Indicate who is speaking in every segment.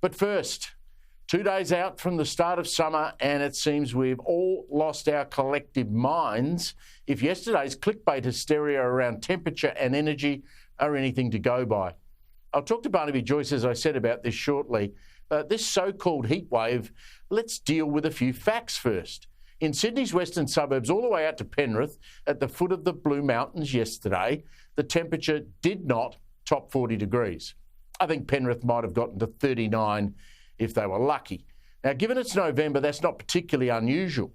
Speaker 1: But first, 2 days out from the start of summer, and it seems we've all lost our collective minds if yesterday's clickbait hysteria around temperature and energy are anything to go by. I'll talk to Barnaby Joyce, as I said, about this shortly. This so-called heat wave, let's deal with a few facts first. In Sydney's western suburbs, all the way out to Penrith, at the foot of the Blue Mountains yesterday, the temperature did not top 40 degrees. I think Penrith might have gotten to 39 if they were lucky. Now, given it's November, that's not particularly unusual.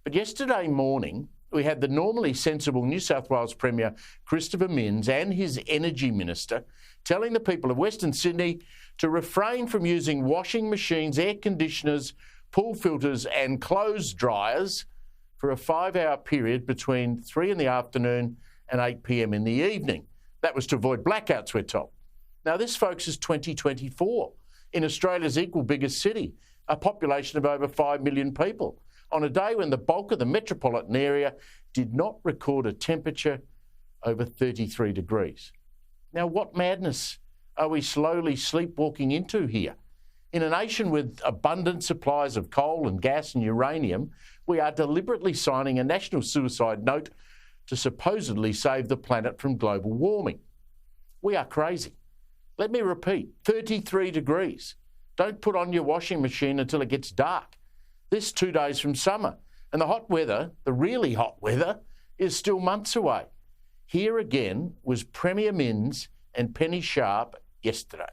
Speaker 1: But yesterday morning, we had the normally sensible New South Wales Premier Christopher Minns and his Energy Minister telling the people of Western Sydney to refrain from using washing machines, air conditioners, pool filters and clothes dryers for a 5-hour period between 3 in the afternoon and 8 p.m. in the evening. That was to avoid blackouts, we're told. Now, this, folks, is 2024 in Australia's equal biggest city, a population of over 5 million people, on a day when the bulk of the metropolitan area did not record a temperature over 33 degrees. Now, what madness are we slowly sleepwalking into here? In a nation with abundant supplies of coal and gas and uranium, we are deliberately signing a national suicide note to supposedly save the planet from global warming. We are crazy. Let me repeat, 33 degrees. Don't put on your washing machine until it gets dark. This 2 days from summer. And the hot weather, the really hot weather, is still months away. Here again was Premier Minns and Penny Sharp yesterday.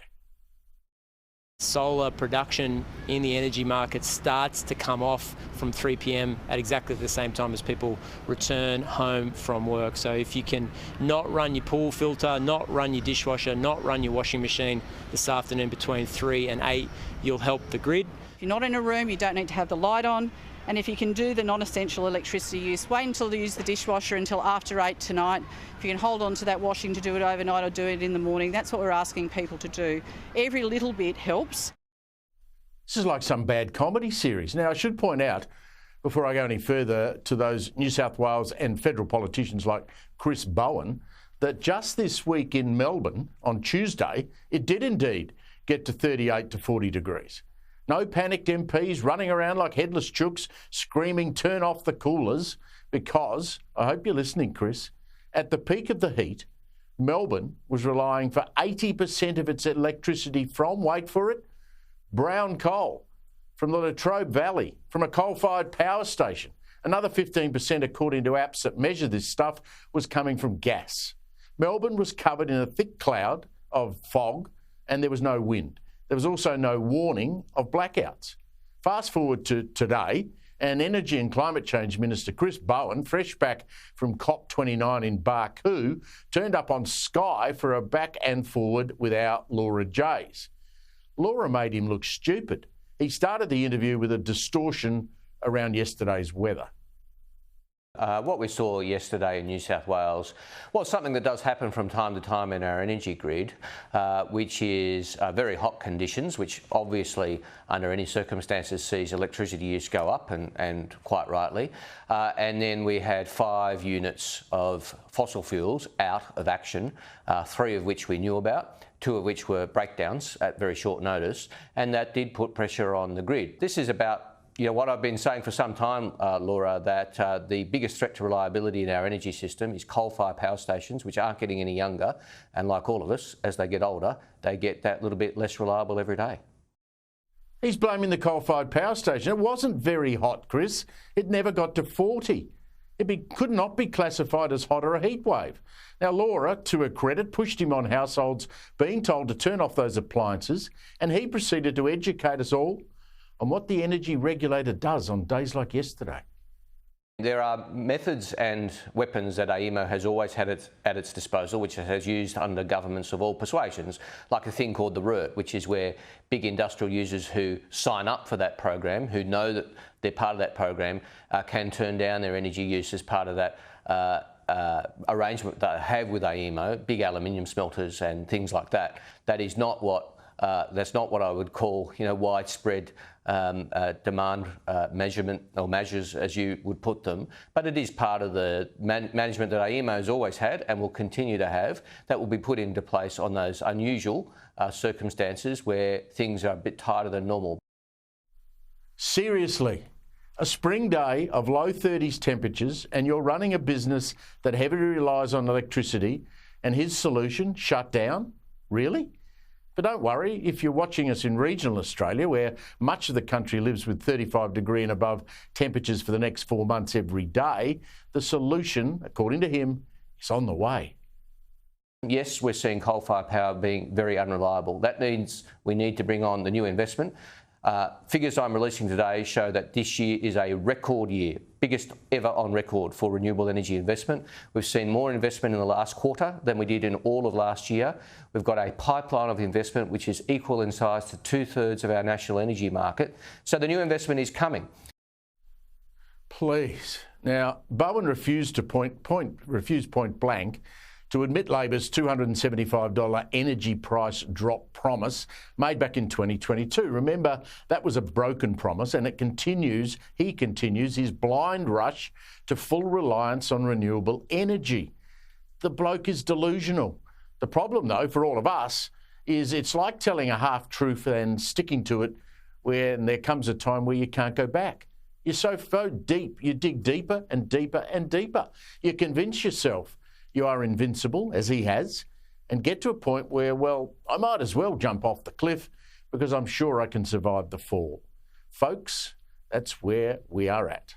Speaker 2: Solar production in the energy market starts to come off from 3 p.m. at exactly the same time as people return home from work. So if you can not run your pool filter, not run your dishwasher, not run your washing machine this afternoon between 3 and 8, you'll help the grid.
Speaker 3: If you're not in a room, you don't need to have the light on. And if you can do the non-essential electricity use, wait until you use the dishwasher until after 8 tonight. If you can hold on to that washing to do it overnight or do it in the morning, that's what we're asking people to do. Every little bit helps.
Speaker 1: This is like some bad comedy series. Now, I should point out, before I go any further, to those New South Wales and federal politicians like Chris Bowen, that just this week in Melbourne, on Tuesday, it did indeed get to 38 to 40 degrees. No panicked MPs running around like headless chooks screaming, turn off the coolers, because, I hope you're listening, Chris, at the peak of the heat, Melbourne was relying for 80% of its electricity from, wait for it, brown coal, from the Latrobe Valley, from a coal-fired power station. Another 15%, according to apps that measure this stuff, was coming from gas. Melbourne was covered in a thick cloud of fog and there was no wind. There was also no warning of blackouts. Fast forward to today, and Energy and Climate Change Minister Chris Bowen, fresh back from COP29 in Baku, turned up on Sky for a back and forward with our Laura Jays. Laura made him look stupid. He started the interview with a distortion around yesterday's weather.
Speaker 4: What we saw yesterday in New South Wales was something that does happen from time to time in our energy grid, which is very hot conditions, which obviously under any circumstances sees electricity use go up, and quite rightly. And then we had 5 units of fossil fuels out of action, 3 of which we knew about, 2 of which were breakdowns at very short notice, and that did put pressure on the grid. This is about what I've been saying for some time, Laura, that the biggest threat to reliability in our energy system is coal-fired power stations, which aren't getting any younger. And like all of us, as they get older, they get that little bit less reliable every day.
Speaker 1: He's blaming the coal-fired power station. It wasn't very hot, Chris. It never got to 40. It could not be classified as hot or a heat wave. Now, Laura, to her credit, pushed him on households being told to turn off those appliances, and he proceeded to educate us all on what the energy regulator does on days like yesterday.
Speaker 4: There are methods and weapons that AEMO has always had at its disposal, which it has used under governments of all persuasions, like a thing called the RERT, which is where big industrial users who sign up for that program, who know that they're part of that program, can turn down their energy use as part of that arrangement that they have with AEMO, big aluminium smelters and things like that. That is not what That's not what I would call, widespread demand measurement or measures, as you would put them. But it is part of the management that AEMO has always had and will continue to have, that will be put into place on those unusual circumstances where things are a bit tighter than normal.
Speaker 1: Seriously, a spring day of low 30s temperatures and you're running a business that heavily relies on electricity, and his solution, shut down? Really? But don't worry, if you're watching us in regional Australia, where much of the country lives with 35 degree and above temperatures for the next 4 months every day, the solution, according to him, is on the way.
Speaker 4: Yes, we're seeing coal-fired power being very unreliable. That means we need to bring on the new investment. Figures I'm releasing today show that this year is a record year, biggest ever on record for renewable energy investment. We've seen more investment in the last quarter than we did in all of last year. We've got a pipeline of investment which is equal in size to 2/3 of our national energy market. So the new investment is coming.
Speaker 1: Please. Now, Bowen refused point blank to admit Labor's $275 energy price drop promise made back in 2022. Remember, that was a broken promise, and he continues his blind rush to full reliance on renewable energy. The bloke is delusional. The problem, though, for all of us, is it's like telling a half-truth and sticking to it when there comes a time where you can't go back. You're so deep, you dig deeper and deeper and deeper. You convince yourself you are invincible, as he has, and get to a point where, well, I might as well jump off the cliff because I'm sure I can survive the fall. Folks, that's where we are at.